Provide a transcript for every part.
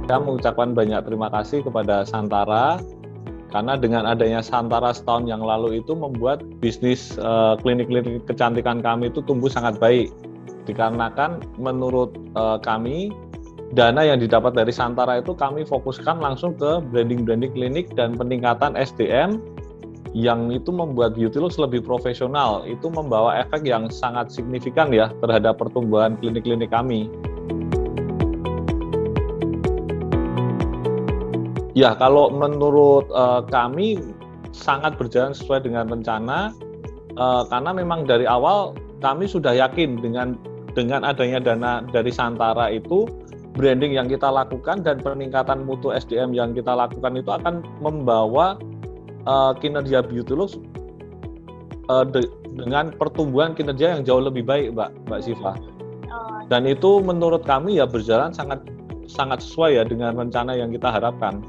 Saya mengucapkan banyak terima kasih kepada Santara karena dengan adanya Santara setahun yang lalu itu membuat bisnis klinik-klinik kecantikan kami itu tumbuh sangat baik. Dikarenakan menurut kami dana yang didapat dari Santara itu kami fokuskan langsung ke branding klinik dan peningkatan SDM yang itu membuat Beautilux lebih profesional. Itu membawa efek yang sangat signifikan ya terhadap pertumbuhan klinik-klinik kami. Ya, kalau menurut kami sangat berjalan sesuai dengan rencana karena memang dari awal kami sudah yakin dengan adanya dana dari Santara itu branding yang kita lakukan dan peningkatan mutu SDM yang kita lakukan itu akan membawa kinerja Beautilux dengan pertumbuhan kinerja yang jauh lebih baik, Mbak Siva. Dan itu menurut kami ya berjalan sangat sesuai ya dengan rencana yang kita harapkan.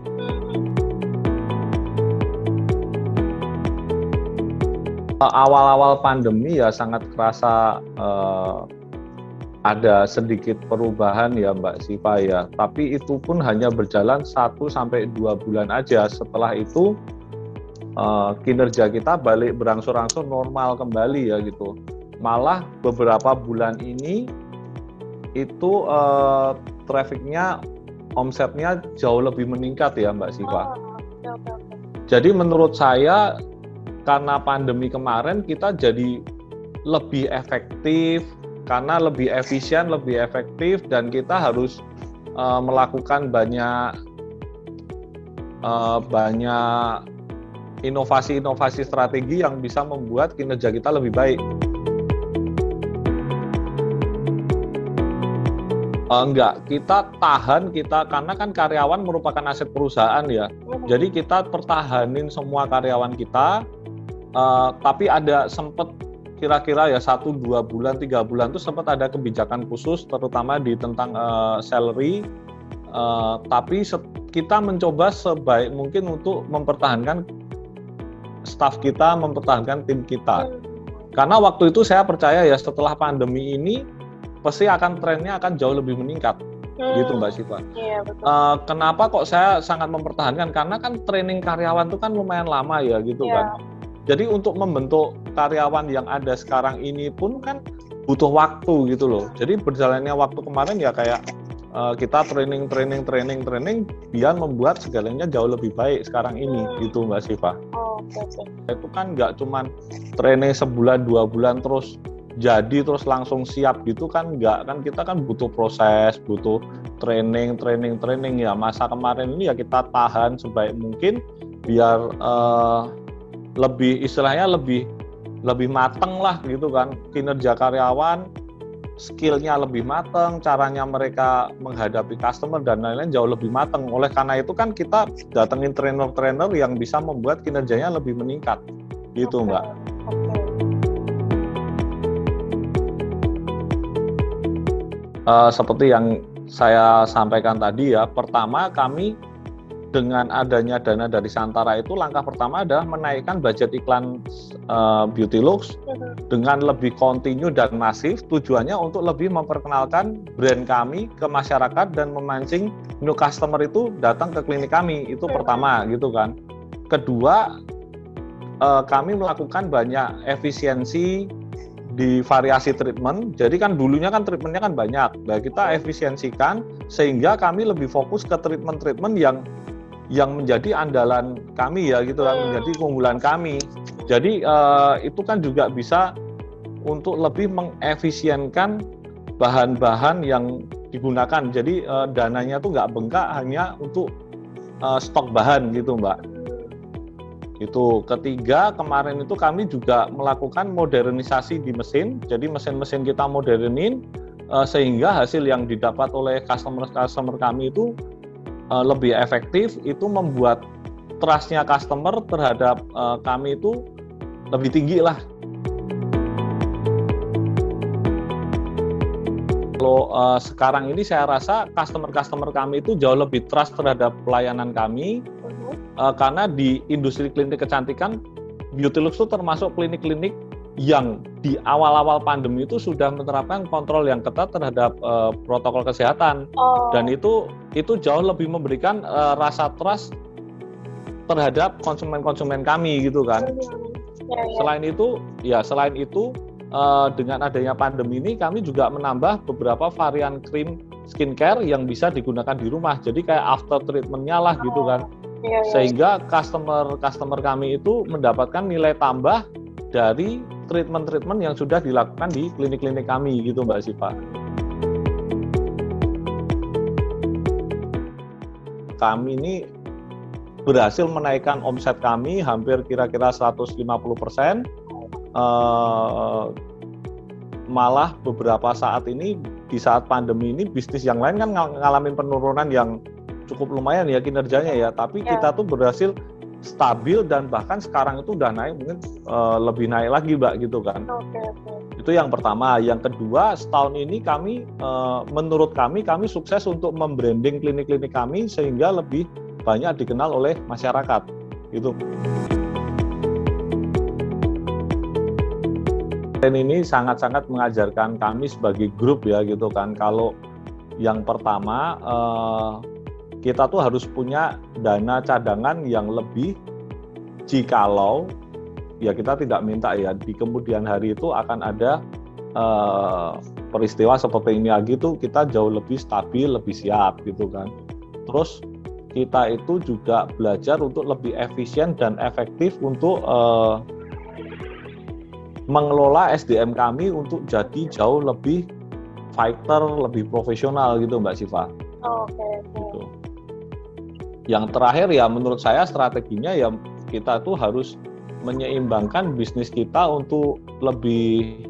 Awal-awal pandemi ya sangat kerasa ada sedikit perubahan ya Mbak Siva ya, tapi itu pun hanya berjalan 1-2 bulan aja. Setelah itu kinerja kita balik berangsur-angsur normal kembali ya gitu. Malah beberapa bulan ini itu trafficnya, omsetnya jauh lebih meningkat ya Mbak Siva. Jadi menurut saya karena pandemi kemarin kita jadi lebih efektif, karena lebih efisien, lebih efektif, dan kita harus melakukan banyak inovasi-inovasi strategi yang bisa membuat kinerja kita lebih baik. Enggak, kita tahan karena kan karyawan merupakan aset perusahaan ya. Jadi kita pertahanin semua karyawan kita, tapi ada sempat kira-kira ya 1-2 bulan, 3 bulan itu sempat ada kebijakan khusus terutama di tentang salary. Tapi kita mencoba sebaik mungkin untuk mempertahankan staff kita, mempertahankan tim kita. Karena waktu itu saya percaya ya setelah pandemi ini pasti trennya akan jauh lebih meningkat, gitu Mbak Siva. Iya, betul. Kenapa kok saya sangat mempertahankan? Karena kan training karyawan itu kan lumayan lama ya, gitu kan. Jadi untuk membentuk karyawan yang ada sekarang ini pun kan butuh waktu gitu loh. Jadi berjalannya waktu kemarin ya kayak kita training biar membuat segalanya jauh lebih baik sekarang ini, gitu Mbak Siva. Okay. Itu kan nggak cuman training sebulan 2 bulan terus langsung siap gitu kan, enggak kan, kita kan butuh proses, butuh training ya. Masa kemarin ini ya kita tahan sebaik mungkin biar lebih mateng lah gitu kan, kinerja karyawan, skillnya lebih mateng, caranya mereka menghadapi customer dan lain-lain jauh lebih mateng. Oleh karena itu kan kita datengin trainer yang bisa membuat kinerjanya lebih meningkat gitu Mbak. Seperti yang saya sampaikan tadi ya, pertama kami dengan adanya dana dari Santara itu langkah pertama adalah menaikkan budget iklan Beautilux dengan lebih kontinu dan masif, tujuannya untuk lebih memperkenalkan brand kami ke masyarakat dan memancing new customer itu datang ke klinik kami, itu pertama gitu kan. Kedua, kami melakukan banyak efisiensi di variasi treatment. Jadi kan dulunya kan treatmentnya kan banyak. Nah, kita efisiensikan sehingga kami lebih fokus ke treatment yang menjadi andalan kami ya gitu kan, menjadi keunggulan kami. Jadi itu kan juga bisa untuk lebih mengefisienkan bahan-bahan yang digunakan. Jadi dananya tuh nggak bengkak hanya untuk stok bahan gitu Mbak. Itu. Ketiga, kemarin itu kami juga melakukan modernisasi di mesin. Jadi mesin-mesin kita modernin sehingga hasil yang didapat oleh customer kami itu lebih efektif. Itu membuat trust-nya customer terhadap kami itu lebih tinggi lah. Kalau sekarang ini saya rasa customer kami itu jauh lebih trust terhadap pelayanan kami. Karena di industri klinik kecantikan Beautilux itu termasuk klinik-klinik yang di awal-awal pandemi itu sudah menerapkan kontrol yang ketat terhadap protokol kesehatan, dan itu jauh lebih memberikan rasa trust terhadap konsumen-konsumen kami gitu kan. Selain itu dengan adanya pandemi ini kami juga menambah beberapa varian krim skincare yang bisa digunakan di rumah. Jadi kayak after treatment-nya lah gitu kan. Sehingga customer kami itu mendapatkan nilai tambah dari treatment yang sudah dilakukan di klinik-klinik kami gitu Mbak Siva. Kami ini berhasil menaikkan omset kami hampir kira-kira 150%. Malah beberapa saat ini, di saat pandemi ini, bisnis yang lain kan ngalamin penurunan yang cukup lumayan ya kinerjanya ya, tapi kita tuh berhasil stabil dan bahkan sekarang itu udah naik, mungkin lebih naik lagi Mbak gitu kan. Itu yang pertama. Yang kedua, setahun ini kami menurut kami sukses untuk membranding klinik-klinik kami sehingga lebih banyak dikenal oleh masyarakat gitu. Dan ini sangat-sangat mengajarkan kami sebagai grup ya gitu kan. Kalau yang pertama kita tuh harus punya dana cadangan yang lebih, jikalau ya kita tidak minta ya di kemudian hari itu akan ada peristiwa seperti ini lagi tuh kita jauh lebih stabil, lebih siap gitu kan. Terus kita itu juga belajar untuk lebih efisien dan efektif untuk mengelola SDM kami untuk jadi jauh lebih fighter, lebih profesional gitu Mbak Siva. Gitu. Yang terakhir ya menurut saya strateginya ya kita tuh harus menyeimbangkan bisnis kita untuk lebih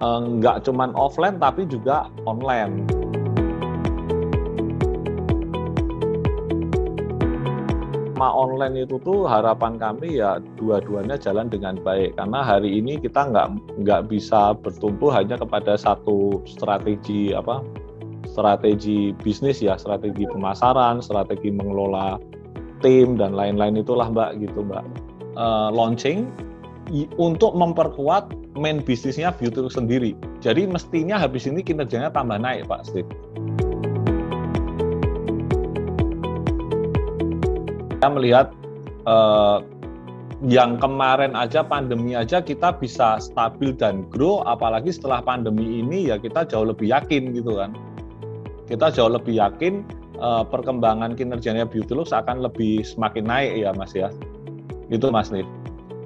nggak cuman offline tapi juga online. Online itu tuh harapan kami ya dua-duanya jalan dengan baik, karena hari ini kita nggak bisa bertumpu hanya kepada satu strategi bisnis ya, strategi pemasaran, strategi mengelola tim dan lain-lain itulah Mbak gitu Mbak. Launching untuk memperkuat main bisnisnya Beautylook sendiri. Jadi mestinya habis ini kinerjanya tambah naik Pak Steve. Saya melihat yang kemarin aja pandemi aja kita bisa stabil dan grow, apalagi setelah pandemi ini ya kita jauh lebih yakin gitu kan. Kita jauh lebih yakin perkembangan kinerjanya Beautylook akan lebih semakin naik ya Mas ya. Itu Mas Nif.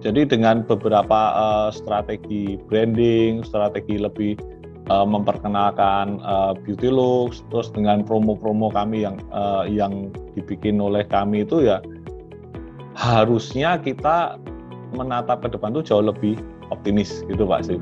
Jadi dengan beberapa strategi branding, strategi lebih memperkenalkan Beautylook, terus dengan promo-promo kami yang dibikin oleh kami itu ya harusnya kita menatap ke depan tuh jauh lebih optimis gitu Pak Sif.